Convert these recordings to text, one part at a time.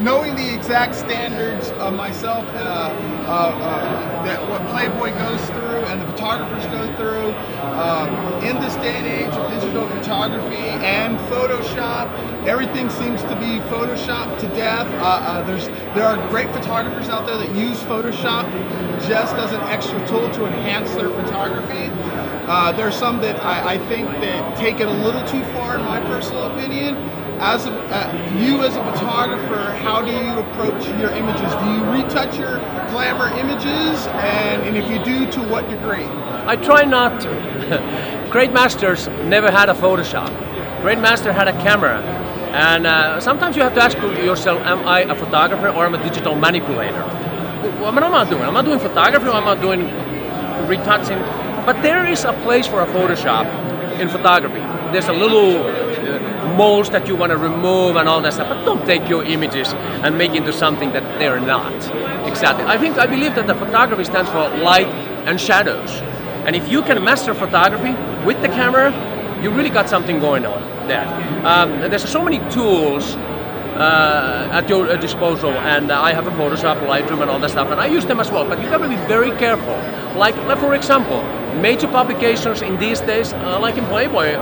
Knowing the exact standards of myself, that what Playboy goes through and the photographers go through, in this day and age of digital photography and Photoshop, everything seems to be Photoshopped to death. There are great photographers out there that use Photoshop just as an extra tool to enhance their photography. There's some that I think that take it a little too far, in my personal opinion. You as a photographer, how do you approach your images? Do you retouch your glamour images? And if you do, to what degree? I try not to. Great masters never had a Photoshop. Great master had a camera. And sometimes you have to ask yourself, am I a photographer or am I a digital manipulator? What am I doing? Am I doing photography or am I doing retouching? But there is a place for a Photoshop in photography. There's a little molds that you want to remove and all that stuff, but don't take your images and make into something that they're not. Exactly. I believe that the photography stands for light and shadows. And if you can master photography with the camera, you really got something going on there. There's so many tools at your disposal, and I have a Photoshop, Lightroom, and all that stuff, and I use them as well. But you got to be very careful. Like for example, major publications in these days, like in Playboy,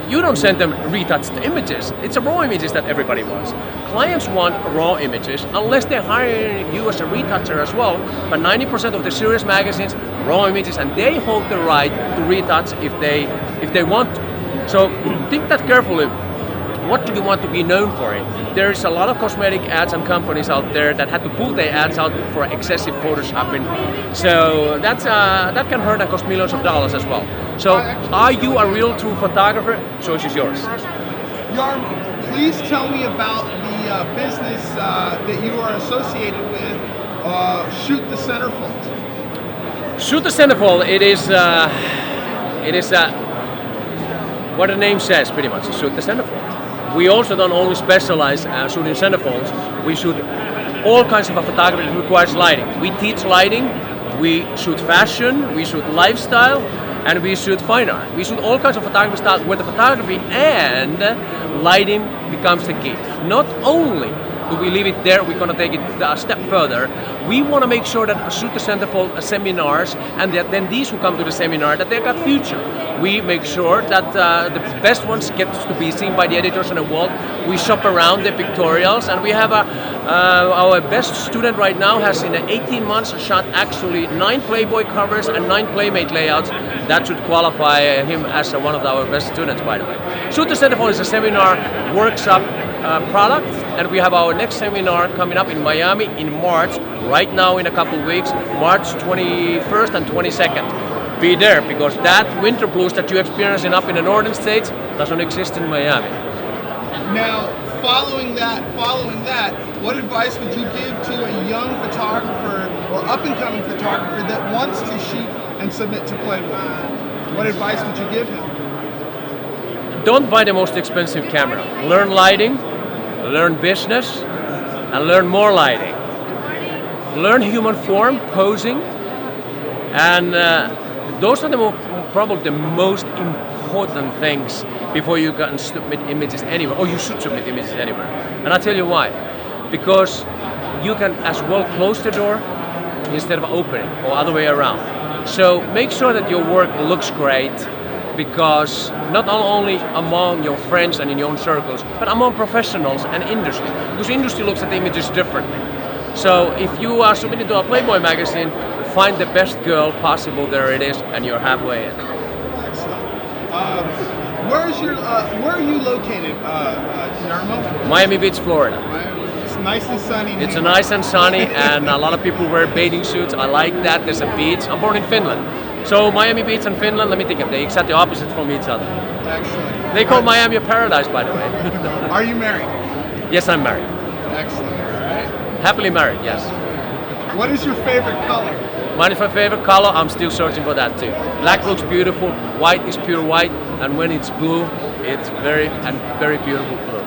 you don't send them retouched images. It's a raw images that everybody wants. Clients want raw images unless they hire you as a retoucher as well. But 90% of the serious magazines, raw images, and they hold the right to retouch if they want to. So think that carefully. What do you want to be known for it? There's a lot of cosmetic ads and companies out there that had to pull their ads out for excessive photoshopping. So that can hurt and cost millions of dollars as well. So are you a real true photographer? Choice is yours. Jarmo, please tell me about the business that you are associated with, Shoot the Centerfold. Shoot the Centerfold, it is what the name says pretty much, Shoot the Centerfold. We also don't only specialize shooting centerfolds, we shoot all kinds of photography that requires lighting. We teach lighting, we shoot fashion, we shoot lifestyle, and we shoot fine art. We shoot all kinds of photography style where the photography and lighting becomes the key. Not only do we leave it there, we're going to take it a step further. We want to make sure that Shoot the Centerfold seminars and the attendees who come to the seminar, that they got future. We make sure that the best ones get to be seen by the editors in the world. We shop around the pictorials, and we have our best student right now has in 18 months shot actually 9 Playboy covers and 9 Playmate layouts. That should qualify him as one of our best students, by the way. Shoot the Centerfold is a seminar workshop product, and we have our next seminar coming up in Miami in March, right now in a couple of weeks, March 21st and 22nd. Be there, because that winter blues that you're experiencing up in the northern states doesn't exist in Miami. Now, following that, what advice would you give to a young photographer or up-and-coming photographer that wants to shoot and submit to Playboy? What advice would you give him? Don't buy the most expensive camera. Learn lighting, learn business, and learn more lighting. Learn human form, posing, and those are probably the most important things before you can submit images anywhere, or you should submit images anywhere. And I'll tell you why. Because you can as well close the door instead of opening, or other way around. So make sure that your work looks great, because not only among your friends and in your own circles, but among professionals and industry. Because industry looks at the images differently. So if you are submitting to a Playboy magazine, find the best girl possible, there it is, and you're halfway in. Where are you located, Jarmo? Miami Beach, Florida. It's nice and sunny. It's nice and sunny, and a lot of people wear bathing suits. I like that. There's a beach. I'm born in Finland. So Miami Beach and Finland, let me think of they exact the opposite from each other. Excellent. They call Miami a paradise, by the way. Are you married? Yes, I'm married. Excellent. All right. Happily married, yes. What is your favorite color? Mine is my favorite color. I'm still searching for that too. Black looks beautiful. White is pure white, and when it's blue, it's very beautiful blue.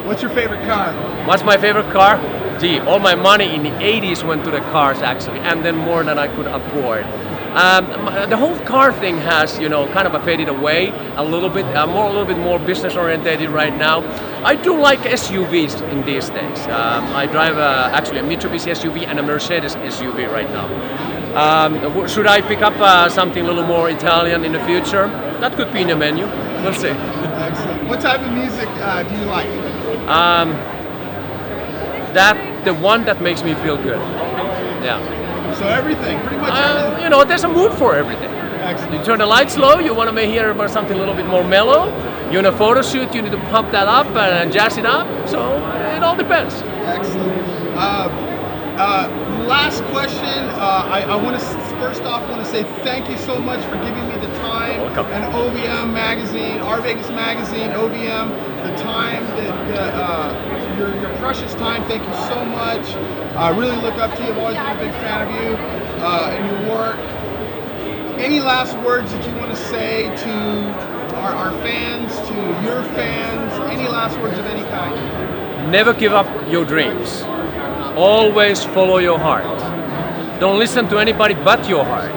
What's your favorite car? What's my favorite car? Gee, all my money in the 80s went to the cars actually, and then more than I could afford. The whole car thing has, kind of faded away a little bit. I'm a little bit more business oriented right now. I do like SUVs in these days. I drive actually a Mitsubishi SUV and a Mercedes SUV right now. Should I pick up something a little more Italian in the future? That could be in the menu. We'll see. Excellent. What type of music do you like? The one that makes me feel good. Yeah. So everything, pretty much everything. There's a mood for everything. Excellent. You turn the lights low, you want to hear about something a little bit more mellow. You're in a photo shoot, you need to pump that up and jazz it up. So it all depends. Excellent. Last question. I want to first off say thank you so much for giving me the time. Welcome. And OVM magazine, Our Vegas magazine, OVM, the time that your precious time. Thank you so much. I really look up to you. I've always been a big fan of you and your work. Any last words that you want to say to our fans, to your fans? Any last words of any kind? Never give up your dreams. Always follow your heart. Don't listen to anybody but your heart,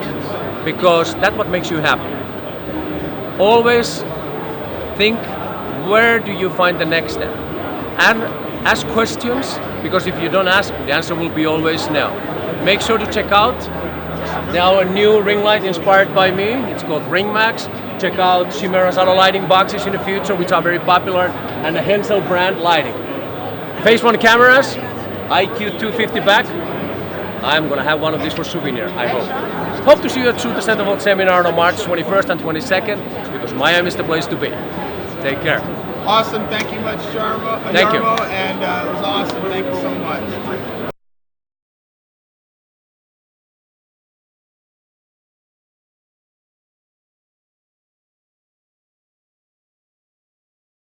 because that's what makes you happy. Always think, where do you find the next step? And ask questions, because if you don't ask, the answer will be always no. Make sure to check out our new ring light inspired by me. It's called Ring Max. Check out Chimera's other lighting boxes in the future, which are very popular, and the Hensel brand lighting. Phase 1 cameras, IQ 250 back. I'm gonna have one of these for souvenir, I hope. Hope to see you at Shoot the Centerfold seminar on March 21st and 22nd, because Miami is the place to be. Take care. Awesome. Thank you much, Jarmo. Thank you. And it was awesome. Thank you so much.